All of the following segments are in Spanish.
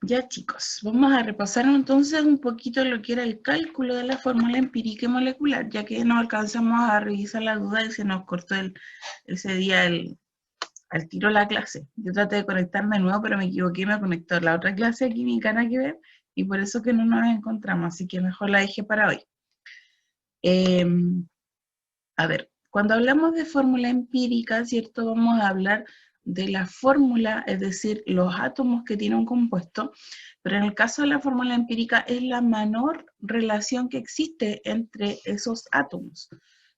Ya chicos, vamos a repasar entonces un poquito lo que era el cálculo de la fórmula empírica y molecular, ya que no alcanzamos a revisar la duda y se nos cortó ese día al tiro la clase. Yo traté de conectarme de nuevo, pero me equivoqué, me conectó la otra clase de química nada que ver, y por eso que no nos encontramos, así que mejor la dejé para hoy. Eh, a ver, cuando hablamos de fórmula empírica, ¿cierto? Vamos a hablar de la fórmula, es decir, los átomos que tiene un compuesto, pero en el caso de la fórmula empírica es la menor relación que existe entre esos átomos.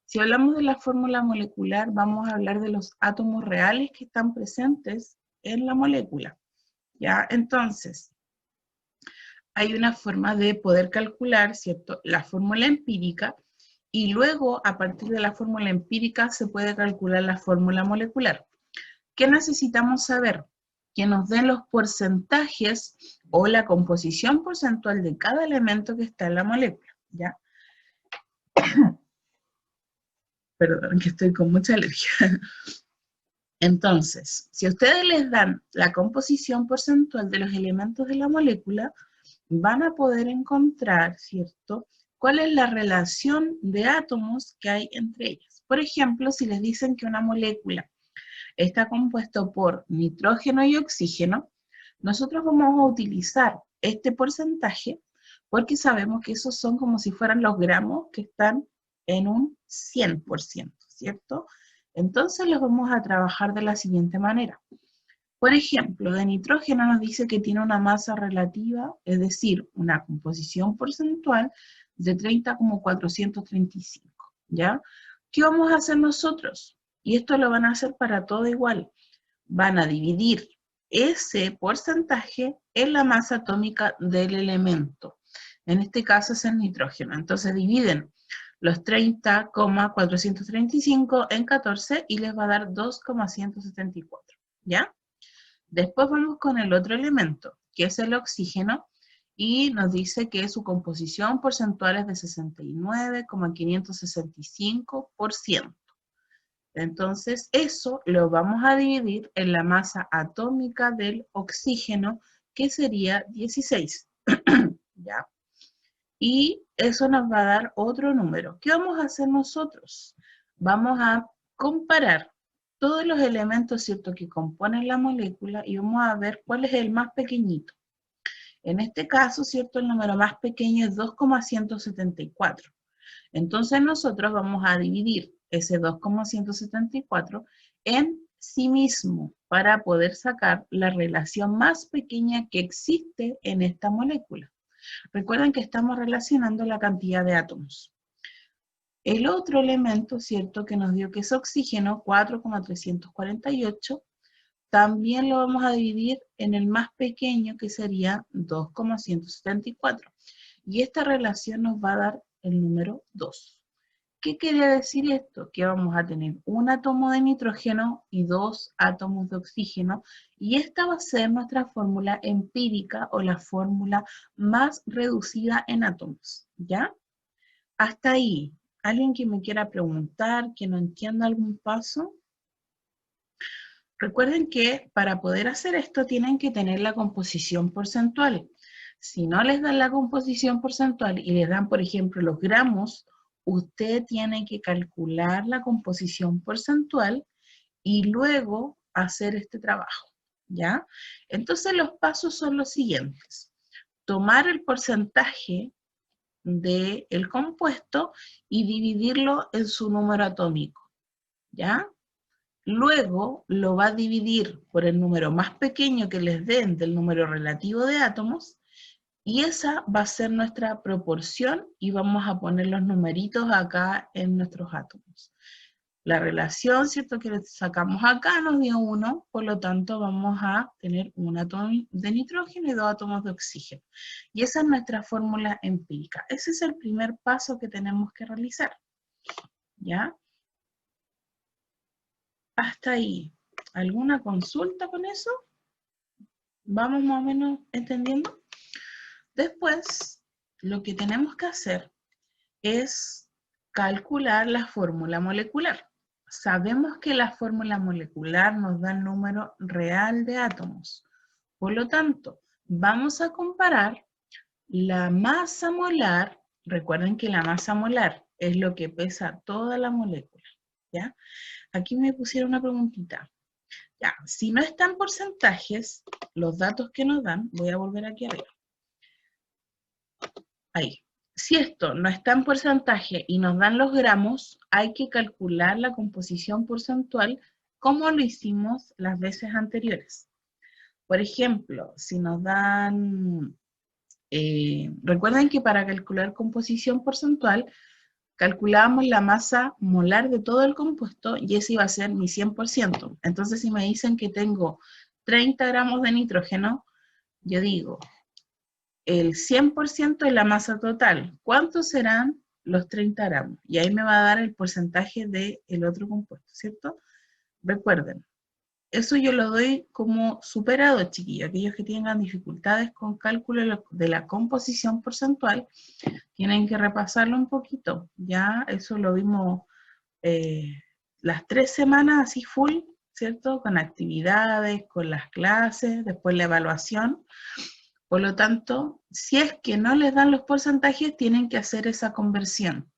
Si hablamos de la fórmula molecular, vamos a hablar de los átomos reales que están presentes en la molécula, ¿ya? Entonces, hay una forma de poder calcular, ¿cierto?, la fórmula empírica, y luego, a partir de la fórmula empírica, se puede calcular la fórmula molecular. ¿Qué necesitamos saber? Que nos den los porcentajes o la composición porcentual de cada elemento que está en la molécula, ¿ya? Perdón, que estoy con mucha alergia. Entonces, si a ustedes les dan la composición porcentual de los elementos de la molécula, van a poder encontrar, ¿cierto?, cuál es la relación de átomos que hay entre ellas. Por ejemplo, si les dicen que una molécula está compuesto por nitrógeno y oxígeno, nosotros vamos a utilizar este porcentaje porque sabemos que esos son como si fueran los gramos que están en un 100%, ¿cierto? Entonces los vamos a trabajar de la siguiente manera. Por ejemplo, de nitrógeno nos dice que tiene una masa relativa, es decir, una composición porcentual de 30,435, ¿ya? ¿Qué vamos a hacer nosotros? Y esto lo van a hacer para todo igual. Van a dividir ese porcentaje en la masa atómica del elemento. En este caso es el nitrógeno. Entonces dividen los 30,435 en 14 y les va a dar 2,174, ¿ya? Después vamos con el otro elemento, que es el oxígeno, y nos dice que su composición porcentual es de 69,565%. Entonces, eso lo vamos a dividir en la masa atómica del oxígeno, que sería 16, ¿ya? Y eso nos va a dar otro número. ¿Qué vamos a hacer nosotros? Vamos a comparar todos los elementos, ¿cierto?, que componen la molécula y vamos a ver cuál es el más pequeñito. En este caso, ¿cierto?, el número más pequeño es 2,174. Entonces nosotros vamos a dividir ese 2,174 en sí mismo para poder sacar la relación más pequeña que existe en esta molécula. Recuerden que estamos relacionando la cantidad de átomos. El otro elemento, ¿cierto?, que nos dio que es oxígeno, 4,348, también lo vamos a dividir en el más pequeño, que sería 2,174. Y esta relación nos va a dar el número 2. ¿Qué quiere decir esto? Que vamos a tener un átomo de nitrógeno y 2 átomos de oxígeno, y esta va a ser nuestra fórmula empírica o la fórmula más reducida en átomos, ¿ya? Hasta ahí. ¿Alguien que me quiera preguntar, que no entienda algún paso? Recuerden que para poder hacer esto tienen que tener la composición porcentual. Si no les dan la composición porcentual y les dan, por ejemplo, los gramos, usted tiene que calcular la composición porcentual y luego hacer este trabajo, ¿ya? Entonces los pasos son los siguientes. Tomar el porcentaje del compuesto y dividirlo en su número atómico, ¿ya? Luego lo va a dividir por el número más pequeño que les den del número relativo de átomos, y esa va a ser nuestra proporción y vamos a poner los numeritos acá en nuestros átomos. La relación, ¿cierto?, que sacamos acá nos dio 1, por lo tanto vamos a tener un átomo de nitrógeno y 2 átomos de oxígeno. Y esa es nuestra fórmula empírica. Ese es el primer paso que tenemos que realizar, ¿ya? Hasta ahí. ¿Alguna consulta con eso? ¿Vamos más o menos entendiendo? Después, lo que tenemos que hacer es calcular la fórmula molecular. Sabemos que la fórmula molecular nos da el número real de átomos. Por lo tanto, vamos a comparar la masa molar. Recuerden que la masa molar es lo que pesa toda la molécula, ¿ya? Aquí me pusieron una preguntita. Ya, si no están porcentajes, los datos que nos dan, voy a volver aquí arriba. Ahí. Si esto no está en porcentaje y nos dan los gramos, hay que calcular la composición porcentual como lo hicimos las veces anteriores. Por ejemplo, si nos dan, recuerden que para calcular composición porcentual, calculábamos la masa molar de todo el compuesto y ese iba a ser mi 100%. Entonces, si me dicen que tengo 30 gramos de nitrógeno, yo digo, el 100% de la masa total, ¿cuántos serán los 30 gramos? Y ahí me va a dar el porcentaje del otro compuesto, ¿cierto? Recuerden, eso yo lo doy como superado, chiquillos. Aquellos que tengan dificultades con cálculo de la composición porcentual, tienen que repasarlo un poquito. Ya eso lo vimos las 3 semanas así full, ¿cierto? Con actividades, con las clases, después la evaluación. Por lo tanto, si es que no les dan los porcentajes, tienen que hacer esa conversión.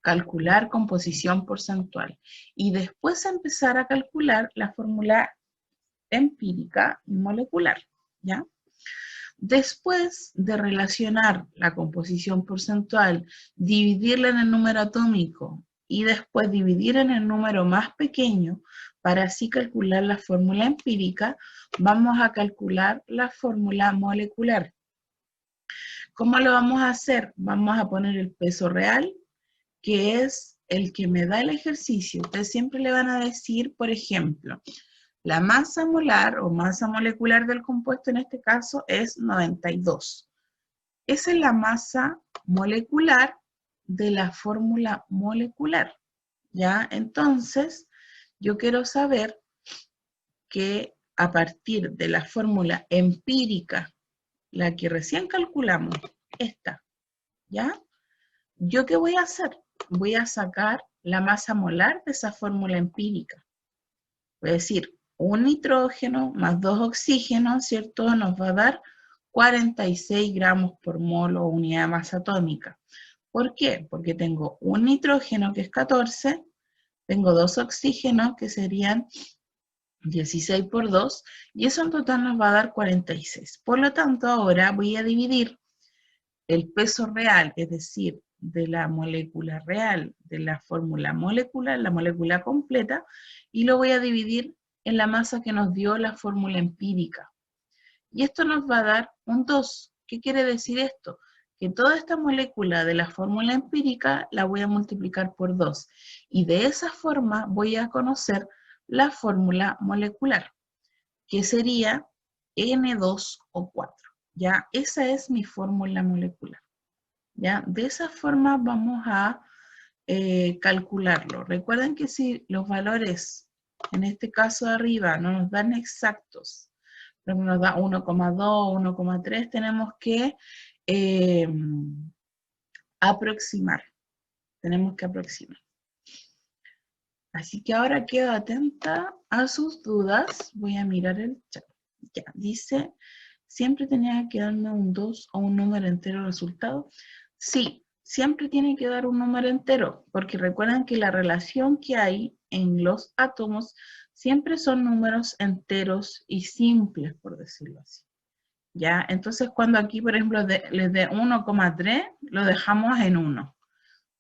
Calcular composición porcentual. Y después empezar a calcular la fórmula empírica y molecular, ¿ya? Después de relacionar la composición porcentual, dividirla en el número atómico y después dividir en el número más pequeño para así calcular la fórmula empírica, vamos a calcular la fórmula molecular. ¿Cómo lo vamos a hacer? Vamos a poner el peso real, que es el que me da el ejercicio. Ustedes siempre le van a decir, por ejemplo, la masa molar o masa molecular del compuesto en este caso es 92. Esa es la masa molecular de la fórmula molecular, ¿ya? Entonces, yo quiero saber que a partir de la fórmula empírica, la que recién calculamos, esta, ¿ya? ¿Yo qué voy a hacer? Voy a sacar la masa molar de esa fórmula empírica. Voy a decir, un nitrógeno más 2 oxígenos, ¿cierto? Nos va a dar 46 gramos por mol o unidad de masa atómica. ¿Por qué? Porque tengo un nitrógeno que es 14, tengo 2 oxígenos que serían 16 por 2, y eso en total nos va a dar 46. Por lo tanto, ahora voy a dividir el peso real, es decir, de la molécula real, de la fórmula molecular, la molécula completa, y lo voy a dividir en la masa que nos dio la fórmula empírica. Y esto nos va a dar un 2. ¿Qué quiere decir esto? Que toda esta molécula de la fórmula empírica la voy a multiplicar por 2. Y de esa forma voy a conocer la fórmula molecular, que sería N2O4. ¿Ya? Esa es mi fórmula molecular. ¿Ya? De esa forma vamos a calcularlo. Recuerden que si los valores, en este caso de arriba, no nos dan exactos, pero nos da 1,2, 1,3, tenemos que aproximar. Tenemos que aproximar. Así que ahora quedo atenta a sus dudas. Voy a mirar el chat. Ya, dice, ¿siempre tenía que darme un 2 o un número entero resultado? Sí, siempre tiene que dar un número entero, porque recuerden que la relación que hay en los átomos siempre son números enteros y simples, por decirlo así. ¿Ya? Entonces, cuando aquí, por ejemplo, les dé 1,3, lo dejamos en 1.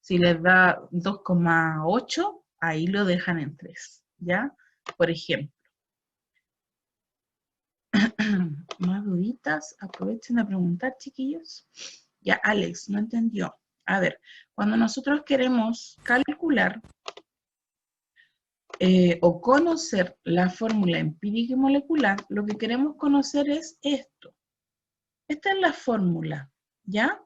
Si les da 2,8, ahí lo dejan en 3, ¿ya? Por ejemplo. ¿Más duditas? Aprovechen a preguntar, chiquillos. Ya, Alex, no entendió. A ver, cuando nosotros queremos calcular o conocer la fórmula empírica y molecular, lo que queremos conocer es esto. Esta es la fórmula, ¿ya?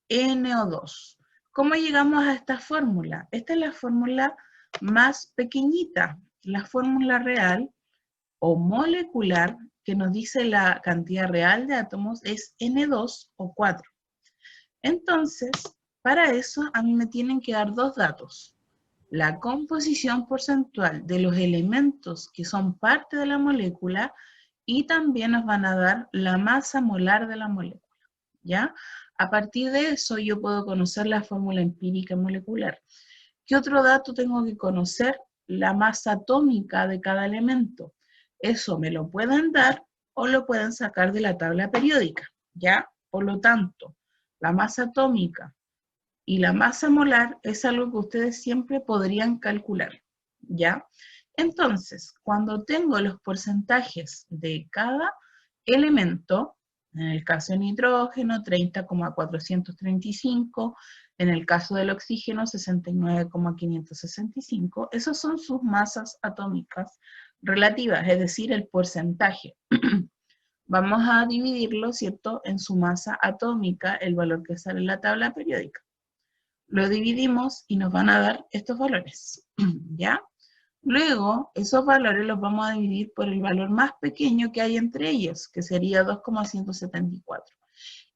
NO2. ¿Cómo llegamos a esta fórmula? Esta es la fórmula más pequeñita, la fórmula real o molecular que nos dice la cantidad real de átomos es N2O4. Entonces, para eso a mí me tienen que dar dos datos. La composición porcentual de los elementos que son parte de la molécula y también nos van a dar la masa molar de la molécula, ¿ya? A partir de eso yo puedo conocer la fórmula empírica molecular. ¿Qué otro dato tengo que conocer? La masa atómica de cada elemento. Eso me lo pueden dar o lo pueden sacar de la tabla periódica, ¿ya? Por lo tanto, la masa atómica y la masa molar es algo que ustedes siempre podrían calcular, ¿ya? Entonces, cuando tengo los porcentajes de cada elemento, en el caso del nitrógeno, 30,435, en el caso del oxígeno, 69,565, esas son sus masas atómicas relativas, es decir, el porcentaje. Vamos a dividirlo, ¿cierto?, en su masa atómica, el valor que sale en la tabla periódica. Lo dividimos y nos van a dar estos valores, ¿ya? Luego, esos valores los vamos a dividir por el valor más pequeño que hay entre ellos, que sería 2,174.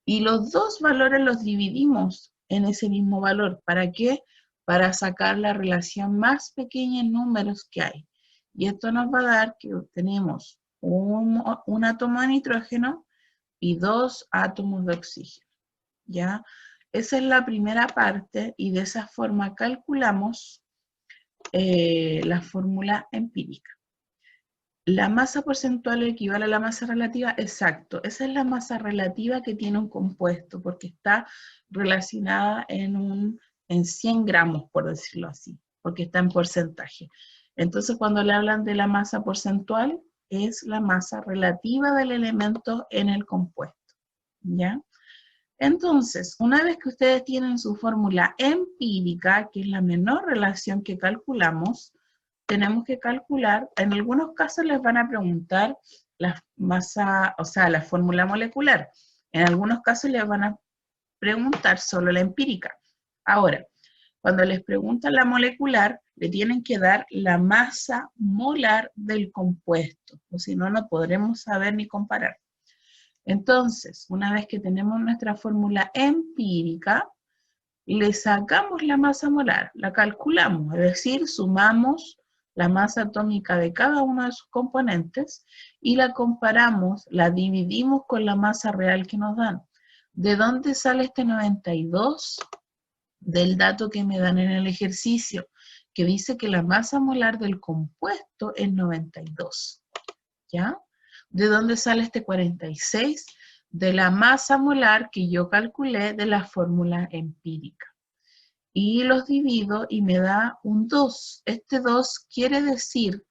Y los dos valores los dividimos en ese mismo valor. ¿Para qué? Para sacar la relación más pequeña en números que hay. Y esto nos va a dar que tenemos un átomo de nitrógeno y 2 átomos de oxígeno, ¿ya? Esa es la primera parte y de esa forma calculamos la fórmula empírica. La masa porcentual equivale a la masa relativa, exacto. Esa es la masa relativa que tiene un compuesto porque está relacionada en 100 gramos, por decirlo así, porque está en porcentaje. Entonces, cuando le hablan de la masa porcentual, es la masa relativa del elemento en el compuesto, ¿ya? Entonces, una vez que ustedes tienen su fórmula empírica, que es la menor relación que calculamos, tenemos que calcular, en algunos casos les van a preguntar la masa, o sea, la fórmula molecular. En algunos casos les van a preguntar solo la empírica. Ahora, cuando les preguntan la molecular, le tienen que dar la masa molar del compuesto, o si no, no podremos saber ni comparar. Entonces, una vez que tenemos nuestra fórmula empírica, le sacamos la masa molar, la calculamos, es decir, sumamos la masa atómica de cada uno de sus componentes y la comparamos, la dividimos con la masa real que nos dan. ¿De dónde sale este 92? Del dato que me dan en el ejercicio, que dice que la masa molar del compuesto es 92, ¿ya? ¿De dónde sale este 46? De la masa molar que yo calculé de la fórmula empírica. Y los divido y me da un 2. Este 2 quiere decir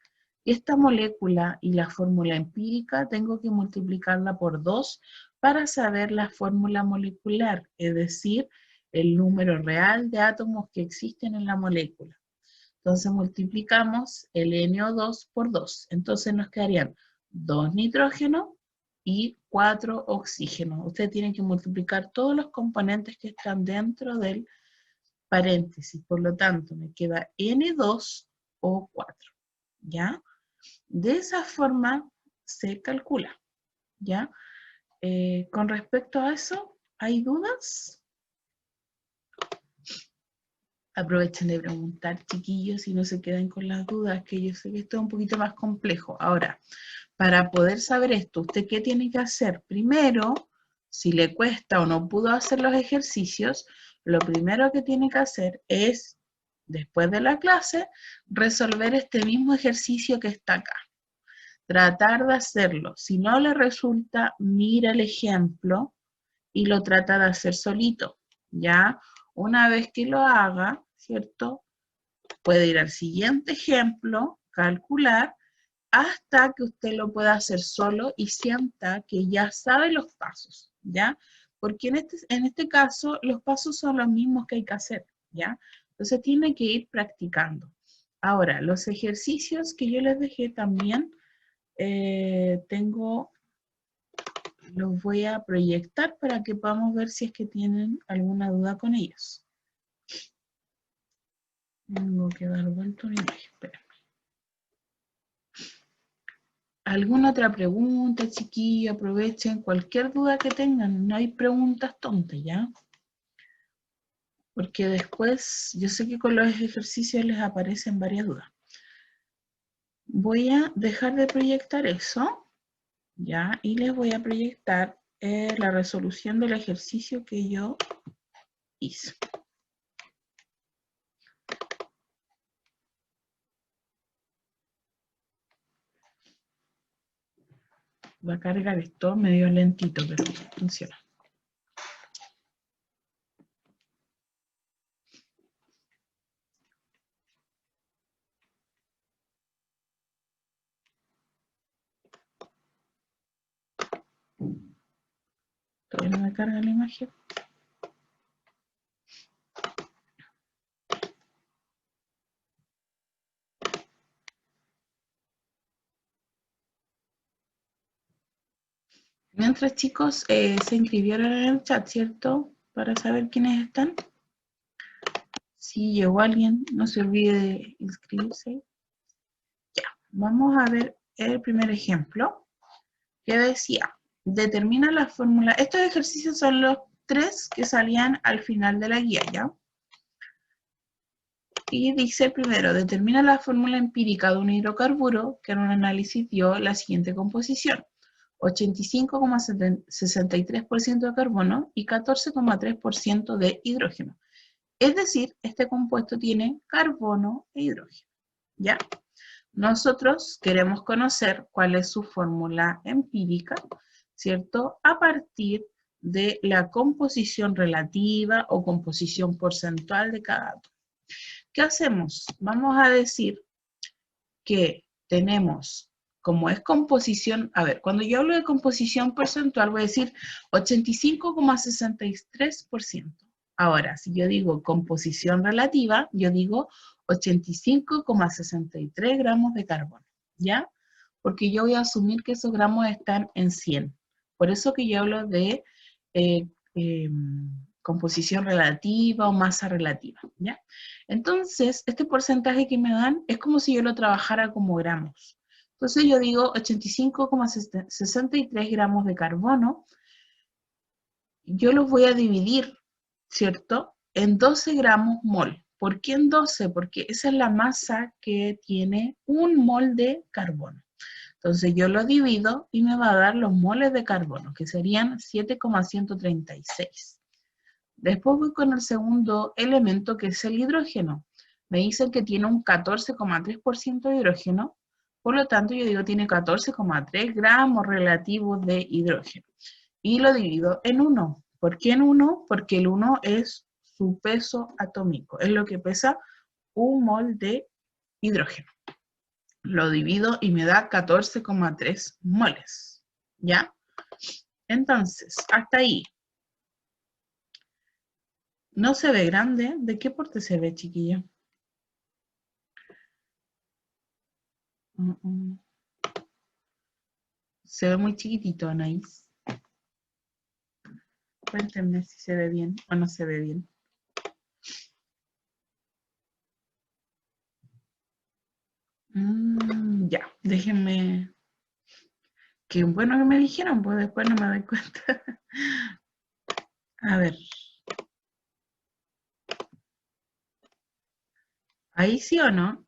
que esta molécula y la fórmula empírica tengo que multiplicarla por 2 para saber la fórmula molecular, es decir, el número real de átomos que existen en la molécula. Entonces multiplicamos el NO2 por 2. Entonces nos quedarían 2 nitrógenos y 4 oxígenos. Ustedes tienen que multiplicar todos los componentes que están dentro del paréntesis. Por lo tanto, me queda N2O4. ¿Ya? De esa forma se calcula. ¿Ya? Con respecto a eso, ¿hay dudas? Aprovechen de preguntar, chiquillos, y no se queden con las dudas, que yo sé que esto es un poquito más complejo. Ahora, para poder saber esto, ¿usted qué tiene que hacer? Primero, si le cuesta o no pudo hacer los ejercicios, lo primero que tiene que hacer es, después de la clase, resolver este mismo ejercicio que está acá. Tratar de hacerlo. Si no le resulta, mira el ejemplo y lo trata de hacer solito, ¿ya? Una vez que lo haga, ¿cierto? Puede ir al siguiente ejemplo, calcular, hasta que usted lo pueda hacer solo y sienta que ya sabe los pasos, ¿ya? Porque en este caso los pasos son los mismos que hay que hacer, ¿ya? Entonces tiene que ir practicando. Ahora, los ejercicios que yo les dejé también, los voy a proyectar para que podamos ver si es que tienen alguna duda con ellos. Tengo que dar vuelta una imagen, espérame. ¿Alguna otra pregunta, chiquillos? Aprovechen cualquier duda que tengan. No hay preguntas tontas, ¿ya? Porque después, yo sé que con los ejercicios les aparecen varias dudas. Voy a dejar de proyectar eso, Ya, y les voy a proyectar la resolución del ejercicio que yo hice. Va a cargar esto medio lentito, pero funciona. Todavía no me carga la imagen. Mientras, chicos, se inscribieron en el chat, ¿cierto? Para saber quiénes están. Si llegó alguien, no se olvide de inscribirse. Ya, vamos a ver el primer ejemplo, que decía, determina la fórmula. Estos ejercicios son los 3 que salían al final de la guía, ¿ya? Y dice primero, determina la fórmula empírica de un hidrocarburo que en un análisis dio la siguiente composición. 85,63% de carbono y 14,3% de hidrógeno. Es decir, este compuesto tiene carbono e hidrógeno, ¿ya? Nosotros queremos conocer cuál es su fórmula empírica, ¿cierto? A partir de la composición relativa o composición porcentual de cada átomo. ¿Qué hacemos? Vamos a decir que tenemos, como es composición, a ver, cuando yo hablo de composición porcentual voy a decir 85,63%. Ahora, si yo digo composición relativa, yo digo 85,63 gramos de carbono, ¿ya? Porque yo voy a asumir que esos gramos están en 100. Por eso que yo hablo de composición relativa o masa relativa, ¿ya? Entonces, este porcentaje que me dan es como si yo lo trabajara como gramos. Entonces yo digo 85,63 gramos de carbono, yo los voy a dividir, ¿cierto? En 12 gramos mol. ¿Por qué en 12? Porque esa es la masa que tiene un mol de carbono. Entonces yo lo divido y me va a dar los moles de carbono, que serían 7,136. Después voy con el segundo elemento, que es el hidrógeno. Me dicen que tiene un 14,3% de hidrógeno, por lo tanto yo digo tiene 14,3 gramos relativos de hidrógeno. Y lo divido en 1. ¿Por qué en 1? Porque el 1 es su peso atómico, es lo que pesa un mol de hidrógeno. Lo divido y me da 14,3 moles, ¿ya? Entonces, hasta ahí. ¿No se ve grande? ¿De qué porte se ve, chiquilla? Se ve muy chiquitito, Anaís. Cuéntenme si se ve bien o no se ve bien. Ya, déjenme. Qué bueno que me dijeron, pues después no me doy cuenta. A ver. ¿Ahí sí o no?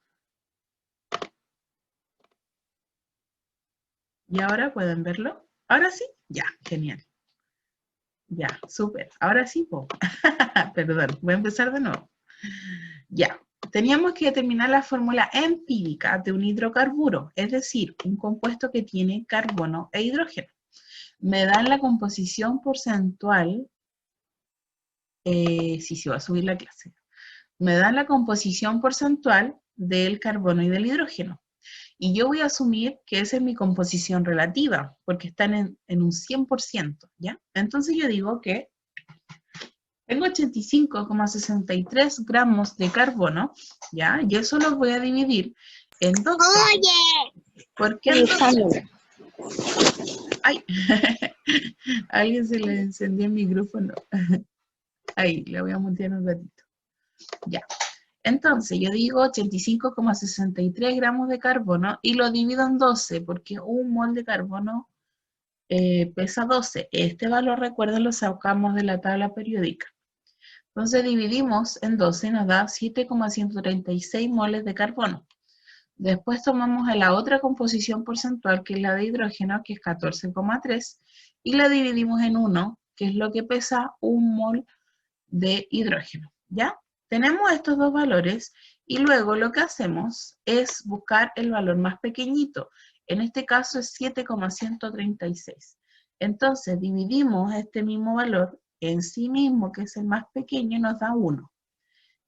¿Y ahora pueden verlo? ¿Ahora sí? Ya, genial. Ya, súper. Ahora sí, po. Perdón, voy a empezar de nuevo. Ya, teníamos que determinar la fórmula empírica de un hidrocarburo, es decir, un compuesto que tiene carbono e hidrógeno. Me dan la composición porcentual, sí, va a subir la clase. Me dan la composición porcentual del carbono y del hidrógeno. Y yo voy a asumir que esa es mi composición relativa, porque están en un 100%, ¿ya? Entonces yo digo que tengo 85,63 gramos de carbono, ¿ya? Y eso lo voy a dividir en 12. ¡Oye! ¿Por qué en 12? ¡Ay! A alguien se le encendió el micrófono. Ahí, le voy a mutear un ratito. Ya. Entonces, yo digo 85,63 gramos de carbono y lo divido en 12, porque un mol de carbono pesa 12. Este valor, recuerden, lo sacamos de la tabla periódica. Entonces dividimos en 12 y nos da 7,136 moles de carbono. Después tomamos la otra composición porcentual, que es la de hidrógeno, que es 14,3, y la dividimos en 1, que es lo que pesa 1 mol de hidrógeno, ¿ya? Tenemos estos dos valores, y luego lo que hacemos es buscar el valor más pequeñito. En este caso es 7,136. Entonces dividimos este mismo valor en sí mismo, que es el más pequeño, y nos da 1.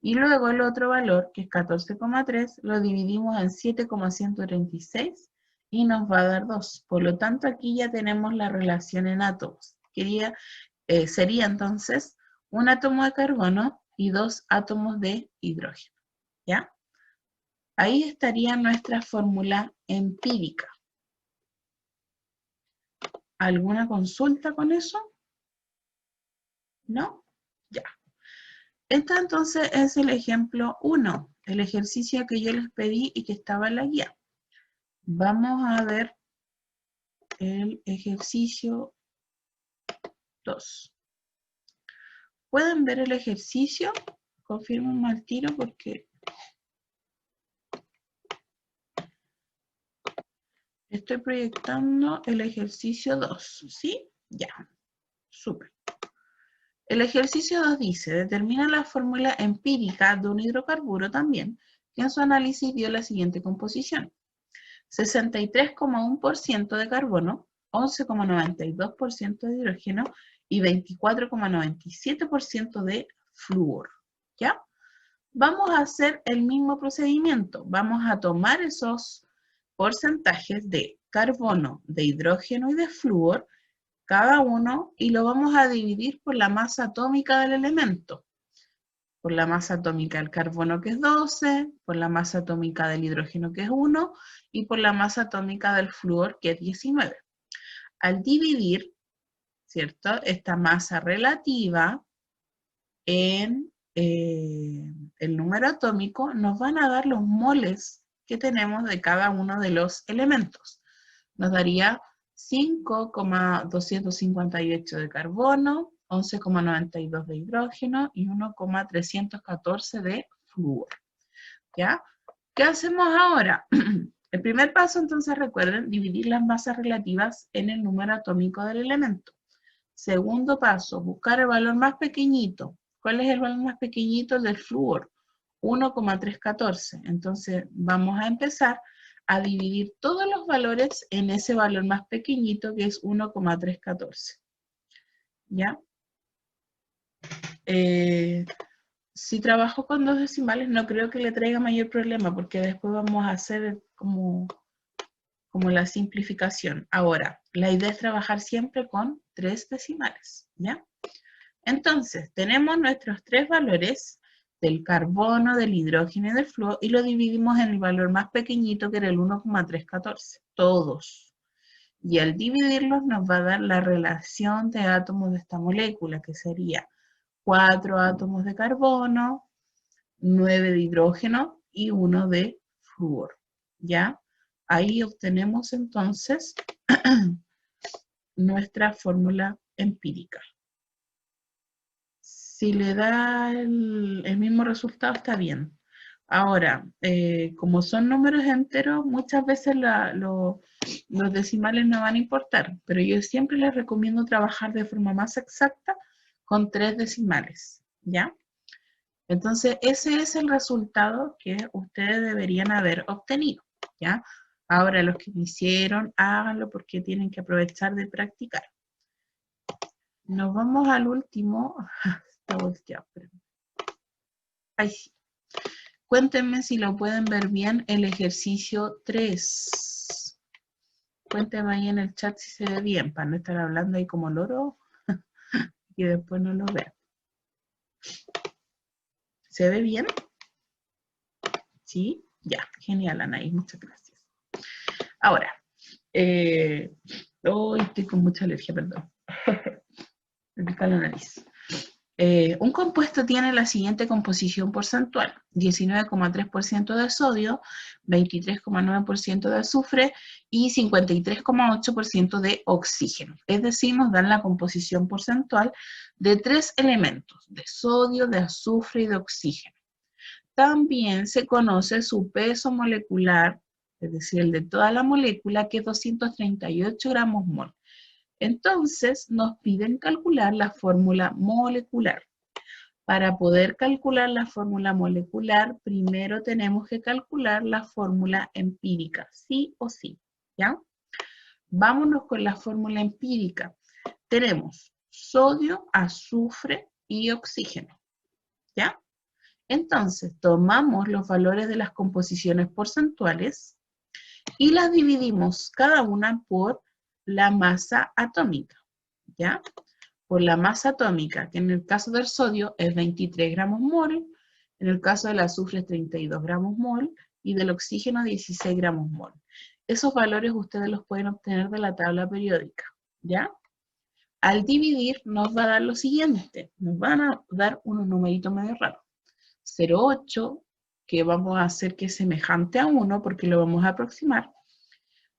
Y luego el otro valor, que es 14,3, lo dividimos en 7,136 y nos va a dar 2. Por lo tanto, aquí ya tenemos la relación en átomos. Sería entonces un átomo de carbono y 2 átomos de hidrógeno. ¿Ya? Ahí estaría nuestra fórmula empírica. ¿Alguna consulta con eso? ¿No? Ya. Este entonces es el ejemplo 1, el ejercicio que yo les pedí y que estaba en la guía. Vamos a ver el ejercicio 2. ¿Pueden ver el ejercicio? Confirmen al tiro porque estoy proyectando el ejercicio 2, ¿sí? Ya, súper. El ejercicio 2 dice, determina la fórmula empírica de un hidrocarburo también, que en su análisis dio la siguiente composición. 63,1% de carbono, 11,92% de hidrógeno y 24,97% de flúor. ¿Ya? Vamos a hacer el mismo procedimiento. Vamos a tomar esos porcentajes de carbono, de hidrógeno y de flúor, cada uno, y lo vamos a dividir por la masa atómica del elemento. Por la masa atómica del carbono, que es 12, por la masa atómica del hidrógeno, que es 1, y por la masa atómica del flúor, que es 19. Al dividir, ¿cierto?, esta masa relativa en el número atómico, nos van a dar los moles que tenemos de cada uno de los elementos. Nos daría 5,258 de carbono, 11,92 de hidrógeno y 1,314 de flúor. ¿Ya? ¿Qué hacemos ahora? El primer paso, entonces, recuerden, dividir las masas relativas en el número atómico del elemento. Segundo paso, buscar el valor más pequeñito. ¿Cuál es el valor más pequeñito? El del flúor, 1,314. Entonces, vamos a empezar a dividir todos los valores en ese valor más pequeñito, que es 1,314. ¿Ya? Si trabajo con dos decimales, no creo que le traiga mayor problema, porque después vamos a hacer como la simplificación. Ahora, la idea es trabajar siempre con 3 decimales, ¿ya? Entonces, tenemos nuestros 3 valores del carbono, del hidrógeno y del flúor, y lo dividimos en el valor más pequeñito, que era el 1,314, todos. Y al dividirlos nos va a dar la relación de átomos de esta molécula, que sería 4 átomos de carbono, 9 de hidrógeno y 1 de flúor, ¿ya? Ahí obtenemos entonces nuestra fórmula empírica. Si le da el mismo resultado, está bien. Ahora, como son números enteros, muchas veces los decimales no van a importar, pero yo siempre les recomiendo trabajar de forma más exacta con 3 decimales, ¿ya? Entonces, ese es el resultado que ustedes deberían haber obtenido, ¿ya? Ahora, los que lo hicieron, háganlo porque tienen que aprovechar de practicar. Nos vamos al último. Está volteado, pero... Ahí sí. Cuéntenme si lo pueden ver bien el ejercicio 3. Cuéntenme ahí en el chat si se ve bien, para no estar hablando ahí como loro y después no lo vean. ¿Se ve bien? ¿Sí? Ya, genial, Anaís, muchas gracias. Ahora, hoy estoy con mucha alergia, perdón. Me pica la nariz. Un compuesto tiene la siguiente composición porcentual: 19,3% de sodio, 23,9% de azufre y 53,8% de oxígeno. Es decir, nos dan la composición porcentual de 3 elementos, de sodio, de azufre y de oxígeno. También se conoce su peso molecular es decir, el de toda la molécula, que es 238 gramos mol. Entonces, nos piden calcular la fórmula molecular. Para poder calcular la fórmula molecular, primero tenemos que calcular la fórmula empírica, sí o sí, ¿ya? Vámonos con la fórmula empírica. Tenemos sodio, azufre y oxígeno, ¿ya? Entonces, tomamos los valores de las composiciones porcentuales y las dividimos cada una por la masa atómica, ¿ya? Por la masa atómica, que en el caso del sodio es 23 gramos mol, en el caso del azufre es 32 gramos mol y del oxígeno 16 gramos mol. Esos valores ustedes los pueden obtener de la tabla periódica, ¿ya? Al dividir nos va a dar lo siguiente, nos van a dar unos numeritos medio raros. 0,8, que vamos a hacer que es semejante a 1 porque lo vamos a aproximar.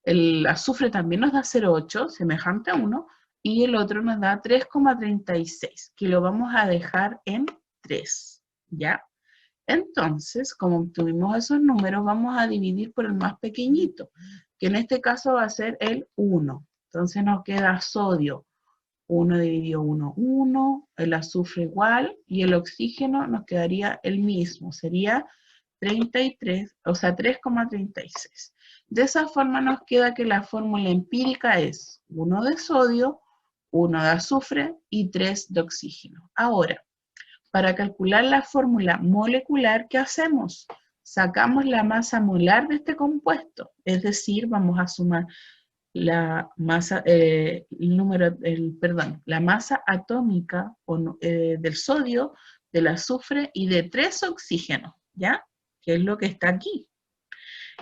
El azufre también nos da 0,8, semejante a 1, y el otro nos da 3,36, que lo vamos a dejar en 3, ¿ya? Entonces, como obtuvimos esos números, vamos a dividir por el más pequeñito, que en este caso va a ser el 1. Entonces nos queda sodio, 1 dividido 1, 1, el azufre igual, y el oxígeno nos quedaría el mismo, sería 33, o sea, 3,36. De esa forma nos queda que la fórmula empírica es 1 de sodio, 1 de azufre y 3 de oxígeno. Ahora, para calcular la fórmula molecular, ¿qué hacemos? Sacamos la masa molar de este compuesto, es decir, vamos a sumar la masa, la masa atómica del sodio, del azufre y de 3 oxígenos, ¿ya? Que es lo que está aquí.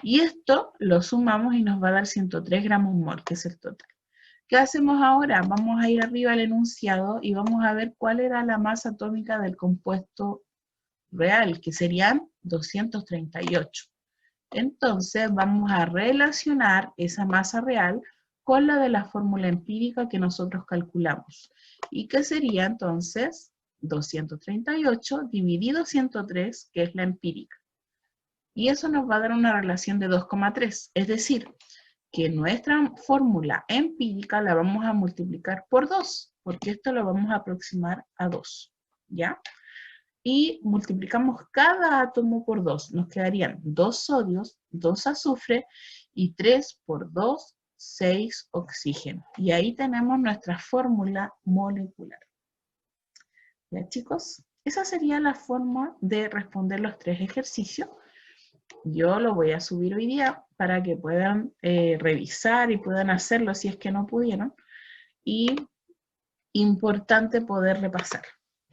Y esto lo sumamos y nos va a dar 103 gramos mol, que es el total. ¿Qué hacemos ahora? Vamos a ir arriba al enunciado y vamos a ver cuál era la masa atómica del compuesto real, que serían 238. Entonces vamos a relacionar esa masa real con la de la fórmula empírica que nosotros calculamos. ¿Y qué sería entonces? 238 dividido 103, que es la empírica. Y eso nos va a dar una relación de 2,3. Es decir, que nuestra fórmula empírica la vamos a multiplicar por 2, porque esto lo vamos a aproximar a 2, ¿ya? Y multiplicamos cada átomo por 2. Nos quedarían 2 sodios, 2 azufre y 3 por 2, 6 oxígeno. Y ahí tenemos nuestra fórmula molecular. ¿Ya, chicos? Esa sería la forma de responder los 3 ejercicios. Yo lo voy a subir hoy día para que puedan revisar y puedan hacerlo si es que no pudieron. Y importante poder repasar.